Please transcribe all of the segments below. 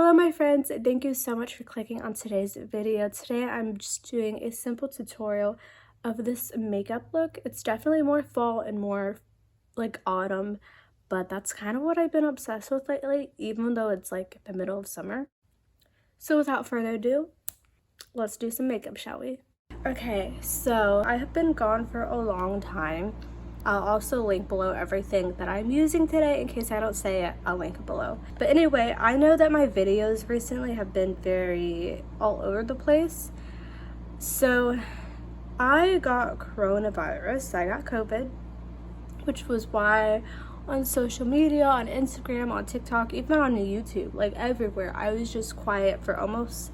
Hello my friends, thank you so much for clicking on today's video. Today I'm just doing a simple tutorial of this makeup look. It's definitely more fall and more like autumn, but that's kind of what I've been obsessed with lately, even though it's like the middle of summer. So without further ado, let's do some makeup, shall we? Okay, so I have been gone for a long time. I'll also link below everything that I'm using today in case I don't say it. I'll link it below. But anyway, I know that my videos recently have been very all over the place. So I got coronavirus. I got COVID, which was why on social media, on Instagram, on TikTok, even on YouTube, like everywhere, I was just quiet for almost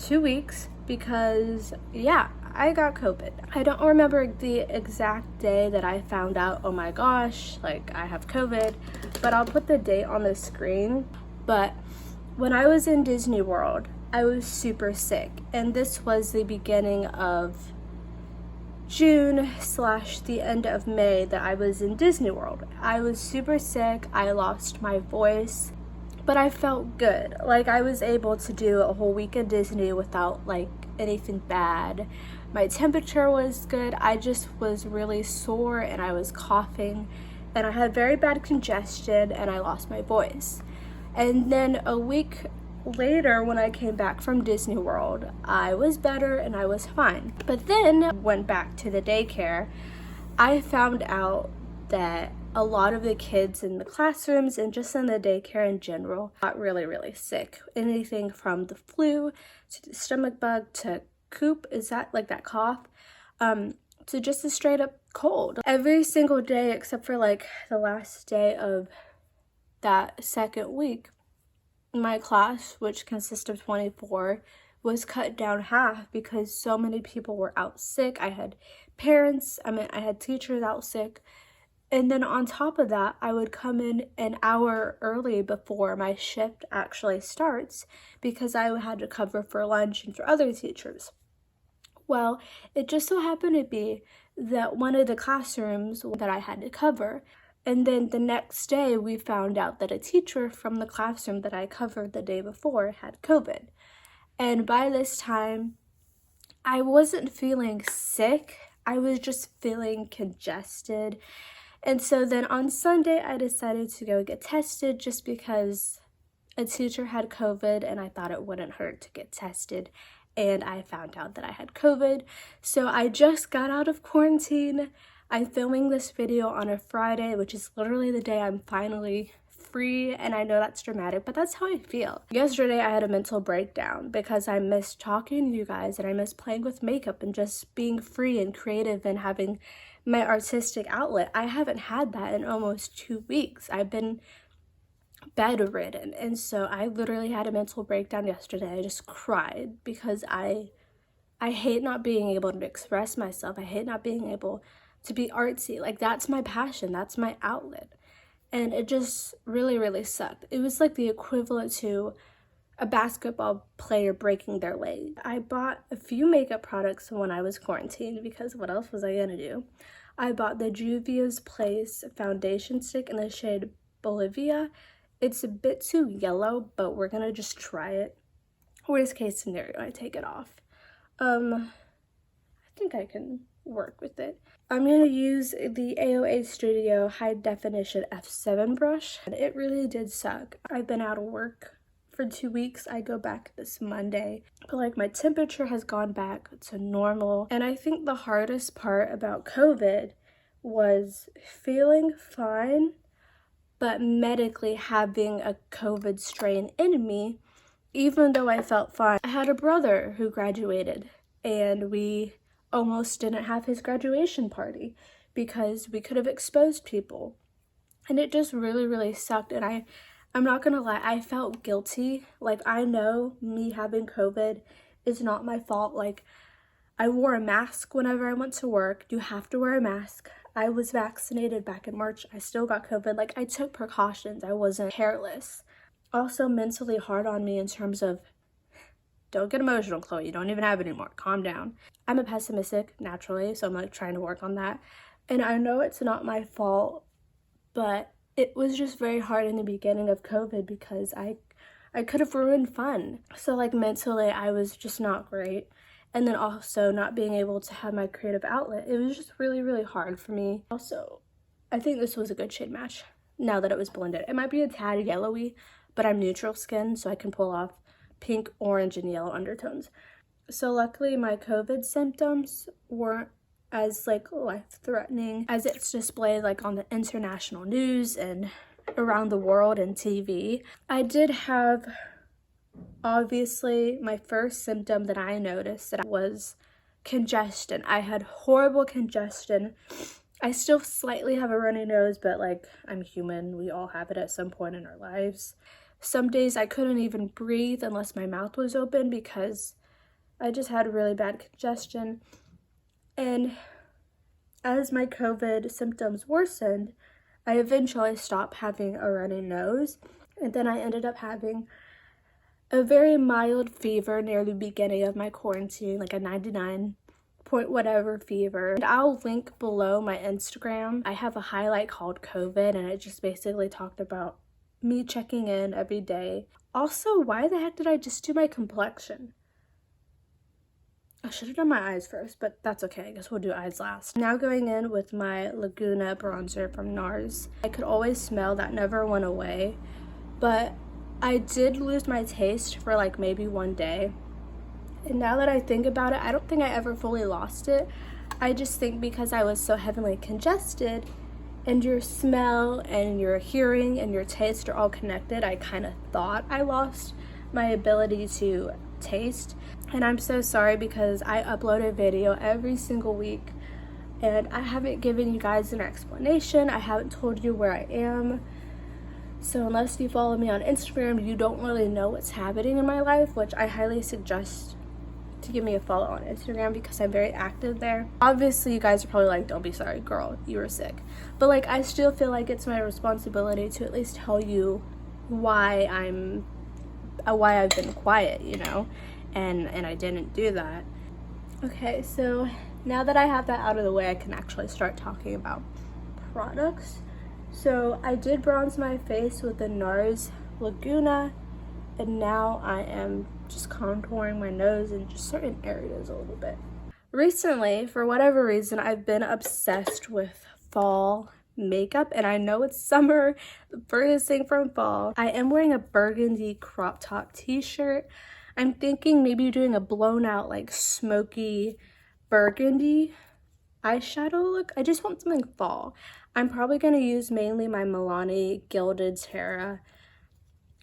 2 weeks because, yeah, I got COVID. I don't remember the exact day that I found out, oh my gosh, like I have COVID, but I'll put the date on the screen. But when I was in Disney World, I was super sick, and this was the beginning of June / the end of May that I was in Disney World. I was super sick, I lost my voice, but I felt good. Like I was able to do a whole week at Disney without like anything bad. My temperature was good. I just was really sore and I was coughing and I had very bad congestion and I lost my voice. And then a week later when I came back from Disney World, I was better and I was fine. But then went back to the daycare. I found out that a lot of the kids in the classrooms and just in the daycare in general got really sick. Anything from the flu to the stomach bug to coop, is that like that cough, to just a straight up cold. Every single day except for like the last day of that second week, my class, which consists of 24, was cut down half because so many people were out sick. I had parents, I had teachers out sick. And then on top of that, I would come in an hour early before my shift actually starts because I had to cover for lunch and for other teachers. Well, it just so happened to be that one of the classrooms that I had to cover, and then the next day we found out that a teacher from the classroom that I covered the day before had COVID. And by this time, I wasn't feeling sick, I was just feeling congested. And so then on Sunday, I decided to go get tested just because a teacher had COVID and I thought it wouldn't hurt to get tested. And I found out that I had COVID. So I just got out of quarantine. I'm filming this video on a Friday, which is literally the day I'm finally free. And I know that's dramatic, but that's how I feel. Yesterday, I had a mental breakdown because I missed talking to you guys and I missed playing with makeup and just being free and creative and having my artistic outlet. I haven't had that in almost 2 weeks. I've been bedridden, and so I literally had a mental breakdown yesterday. I just cried because I hate not being able to express myself. I hate not being able to be artsy. Like that's my passion, that's my outlet, and it just really sucked. It was like the equivalent to a basketball player breaking their leg. I bought a few makeup products when I was quarantined because what else was I gonna do? I bought the Juvia's Place foundation stick in the shade Bolivia. It's a bit too yellow, but we're gonna just try it. Worst case scenario, I take it off. I think I can work with it. I'm gonna use the AOA Studio High Definition F7 brush. And it really did suck. I've been out of work for 2 weeks. I go back this Monday, but like my temperature has gone back to normal. And I think the hardest part about COVID was feeling fine, but medically having a COVID strain in me, even though I felt fine. I had a brother who graduated and we almost didn't have his graduation party because we could have exposed people. And it just really sucked. And I'm not gonna lie, I felt guilty. Like I know me having COVID is not my fault. Like I wore a mask whenever I went to work. You have to wear a mask. I was vaccinated back in March. I still got COVID. Like I took precautions. I wasn't careless. Also mentally hard on me in terms of, don't get emotional, Chloe. You don't even have it anymore. Calm down. I'm a pessimistic naturally, so I'm like trying to work on that. And I know it's not my fault, but it was just very hard in the beginning of COVID because I I could have ruined fun. So like mentally, I was just not great. And then also not being able to have my creative outlet. It was just really, really hard for me. Also, I think this was a good shade match now that it was blended. It might be a tad yellowy, but I'm neutral skin, so I can pull off pink, orange, and yellow undertones. So luckily my COVID symptoms weren't as like life-threatening as it's displayed like on the international news and around the world and TV. I did have, obviously, my first symptom that I noticed that was congestion. I had horrible congestion. I still slightly have a runny nose, but like, I'm human. We all have it at some point in our lives. Some days I couldn't even breathe unless my mouth was open because I just had really bad congestion. And as my COVID symptoms worsened, I eventually stopped having a runny nose. And then I ended up having a very mild fever near the beginning of my quarantine, like a 99 point whatever fever. And I'll link below my Instagram. I have a highlight called COVID, and it just basically talked about me checking in every day. Also, why the heck did I just do my complexion? I should have done my eyes first, but that's okay. I guess we'll do eyes last. Now going in with my Laguna bronzer from NARS. I could always smell that never went away, but I did lose my taste for like maybe one day. And now that I think about it, I don't think I ever fully lost it. I just think because I was so heavily congested and your smell and your hearing and your taste are all connected, I kind of thought I lost my ability to taste. And I'm so sorry because I upload a video every single week and I haven't given you guys an explanation. I haven't told you where I am. So unless you follow me on Instagram, you don't really know what's happening in my life, which I highly suggest to give me a follow on Instagram because I'm very active there. Obviously, you guys are probably like, don't be sorry, girl, you were sick. But like, I still feel like it's my responsibility to at least tell you why I've been quiet, you know, and I didn't do that. Okay, so now that I have that out of the way, I can actually start talking about products. So I did bronze my face with the NARS Laguna, and now I am just contouring my nose in just certain areas a little bit. Recently, for whatever reason, I've been obsessed with fall makeup, and I know it's summer, the furthest thing from fall. I am wearing a burgundy crop top t-shirt. I'm thinking maybe doing a blown out like smoky burgundy eyeshadow look. I just want something fall. I'm probably going to use mainly my Milani Gilded Terra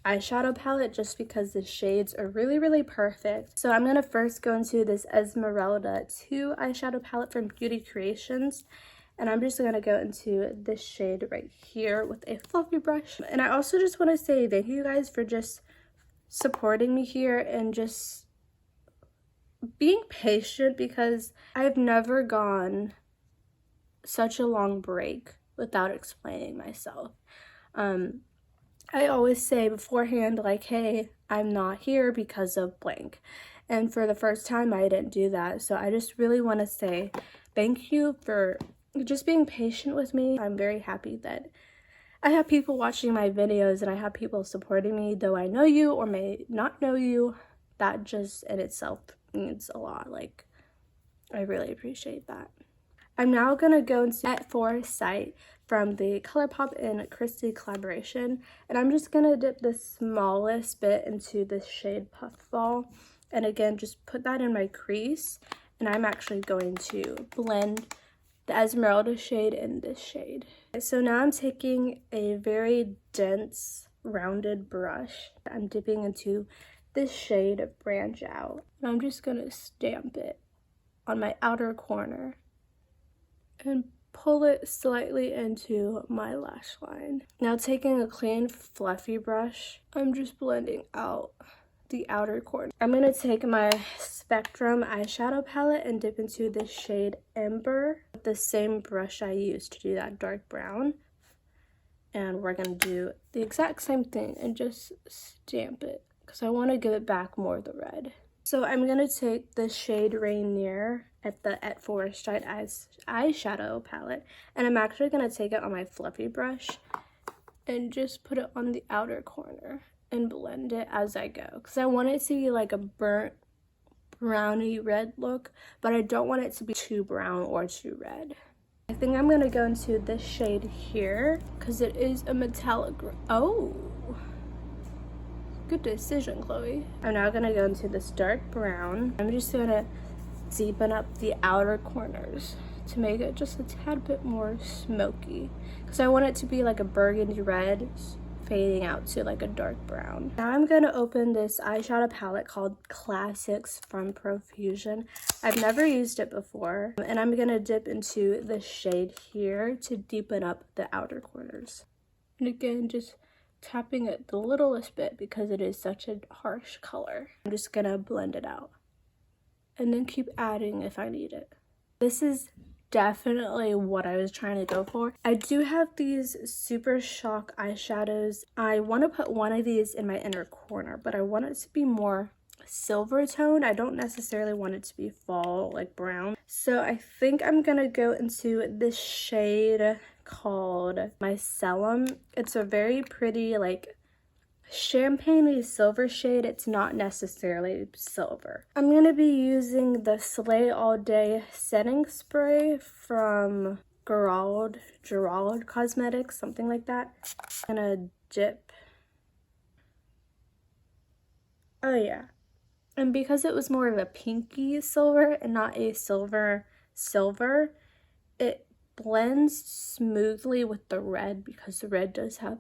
eyeshadow palette just because the shades are really, really perfect. So I'm going to first go into this Esmerelda 2 eyeshadow palette from Beauty Creations. And I'm just going to go into this shade right here with a fluffy brush. And I also just want to say thank you guys for just supporting me here and just being patient because I've never gone such a long break without explaining myself. I always say beforehand, like, hey, I'm not here because of blank. And for the first time, I didn't do that. So I just really want to say thank you for just being patient with me. I'm very happy that I have people watching my videos and I have people supporting me, though I know you or may not know you. That just in itself means a lot. Like, I really appreciate that. I'm now going to go into At Foresight from the Colourpop and Christy collaboration. And I'm just going to dip the smallest bit into this shade Puffball. And again, just put that in my crease. And I'm actually going to blend the Esmeralda shade in this shade. So now I'm taking a very dense, rounded brush. I'm dipping into this shade of Branch Out. And I'm just going to stamp it on my outer corner and pull it slightly into my lash line. Now taking a clean fluffy brush, I'm just blending out the outer corner. I'm going to take my Spectrum eyeshadow palette and dip into this shade Ember with the same brush I used to do that dark brown. And we're going to do the exact same thing and just stamp it because I want to give it back more of the red. So I'm going to take the shade Rainier at the At Foresight eyeshadow palette, and I'm actually going to take it on my fluffy brush and just put it on the outer corner. and blend it as I go, because I want it to be like a burnt browny red look, but I don't want it to be too brown or too red. I think I'm gonna go into this shade here because it is a metallic. Oh, good decision, Chloe. I'm now gonna go into this dark brown. I'm just gonna deepen up the outer corners to make it just a tad bit more smoky, because I want it to be like a burgundy red fading out to like a dark brown. Now I'm gonna open this eyeshadow palette called Classics from Profusion. I've never used it before, and I'm gonna dip into the shade here to deepen up the outer corners. And again, just tapping it the littlest bit because it is such a harsh color. I'm just gonna blend it out and then keep adding if I need it. This is definitely what I was trying to go for. I do have these Super Shock eyeshadows. I want to put one of these in my inner corner, but I want it to be more silver toned. I don't necessarily want it to be fall like brown. So I think I'm gonna go into this shade called Mycelium. It's a very pretty like champagne-y silver shade. It's not necessarily silver. I'm gonna be using the Slay All Day setting spray from Gerald Cosmetics, something like that. I'm gonna dip. Oh yeah. And because it was more of a pinky silver and not a silver, it blends smoothly with the red because the red does have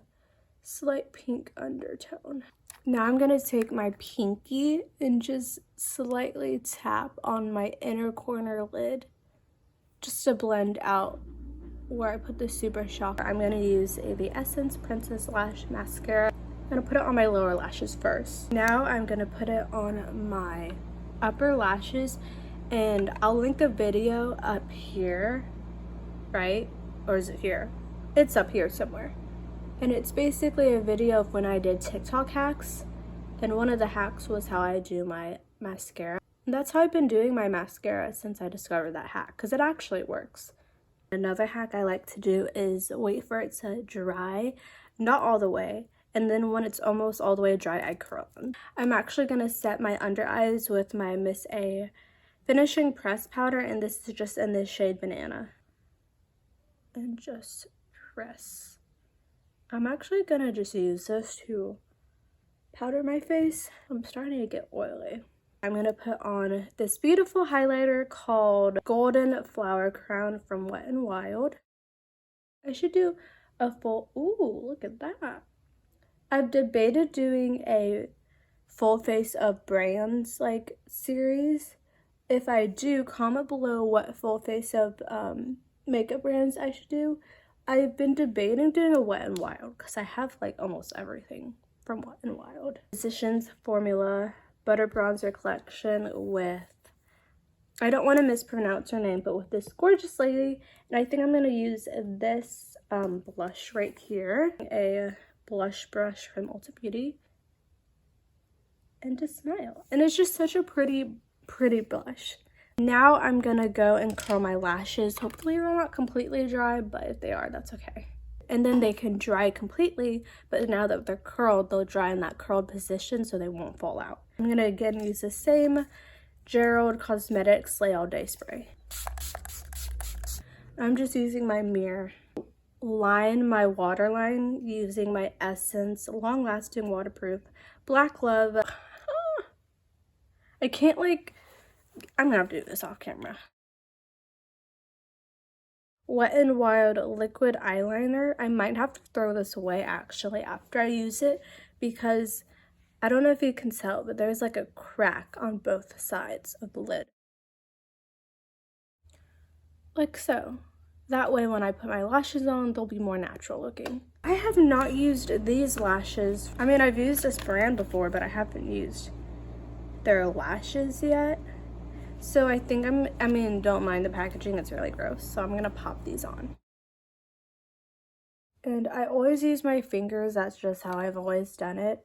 slight pink undertone. Now I'm gonna take my pinky and just slightly tap on my inner corner lid just to blend out where I put the Super Shock. I'm gonna use the Essence Princess Lash Mascara. I'm gonna put it on my lower lashes first. Now I'm gonna put it on my upper lashes, and I'll link a video up here, right? Or is it here? It's up here somewhere. And it's basically a video of when I did TikTok hacks, and one of the hacks was how I do my mascara. And that's how I've been doing my mascara since I discovered that hack, because it actually works. Another hack I like to do is wait for it to dry, not all the way, and then when it's almost all the way dry, I curl them. I'm actually going to set my under eyes with my Miss A finishing press powder, and this is just in this shade Banana. And just press. I'm actually gonna just use this to powder my face. I'm starting to get oily. I'm gonna put on this beautiful highlighter called Golden Flower Crown from Wet n Wild. I should do a full, ooh, look at that. I've debated doing a full face of brands like series. If I do, comment below what full face of makeup brands I should do. I've been debating doing a Wet n Wild because I have like almost everything from Wet n Wild. Physicians Formula Butter Bronzer Collection with, I don't want to mispronounce her name, but with this gorgeous lady. And I think I'm going to use this blush right here, a blush brush from Ulta Beauty, and to smile. And it's just such a pretty blush. Now I'm gonna go and curl my lashes. Hopefully they're not completely dry, but if they are, that's okay. And then they can dry completely, but now that they're curled, they'll dry in that curled position so they won't fall out. I'm gonna again use the same Gerald Cosmetics Slay All Day spray. I'm just using my mirror. Line my waterline using my Essence Long Lasting Waterproof Black Love. I can't I'm gonna have to do this off camera. Wet n Wild liquid eyeliner. I might have to throw this away actually after I use it, because I don't know if you can tell, but there's like a crack on both sides of the lid. Like so. That way when I put my lashes on, they'll be more natural looking. I have not used these lashes. I mean, I've used this brand before, but I haven't used their lashes yet. So I think I mean, don't mind the packaging, it's really gross. So I'm gonna pop these on. And I always use my fingers, that's just how I've always done it.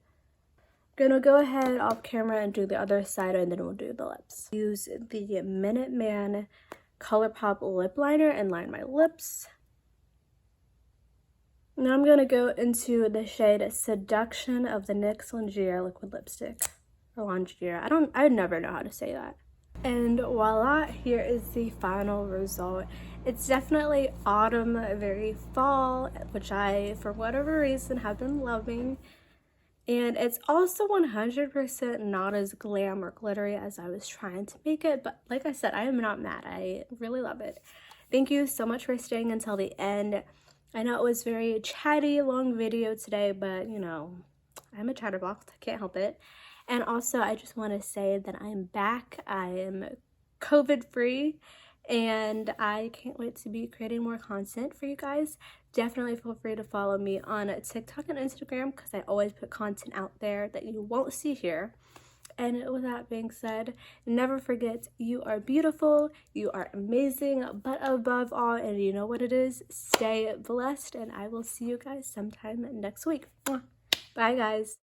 I'm gonna go ahead off camera and do the other side, and then we'll do the lips. Use the Minuteman Colourpop lip liner and line my lips. Now I'm going to go into the shade Seduction of the NYX Lingerie liquid lipstick. Or Lingerie. I never know how to say that. And voila, here is the final result. It's definitely autumn, very fall, which I, for whatever reason, have been loving. And it's also 100% not as glam or glittery as I was trying to make it. But like I said, I am not mad. I really love it. Thank you so much for staying until the end. I know it was a very chatty, long video today, but you know, I'm a chatterbox. I can't help it. And also, I just want to say that I'm back. I am COVID-free, and I can't wait to be creating more content for you guys. Definitely feel free to follow me on TikTok and Instagram because I always put content out there that you won't see here. And with that being said, never forget, you are beautiful, you are amazing, but above all, and you know what it is, stay blessed, and I will see you guys sometime next week. Bye, guys.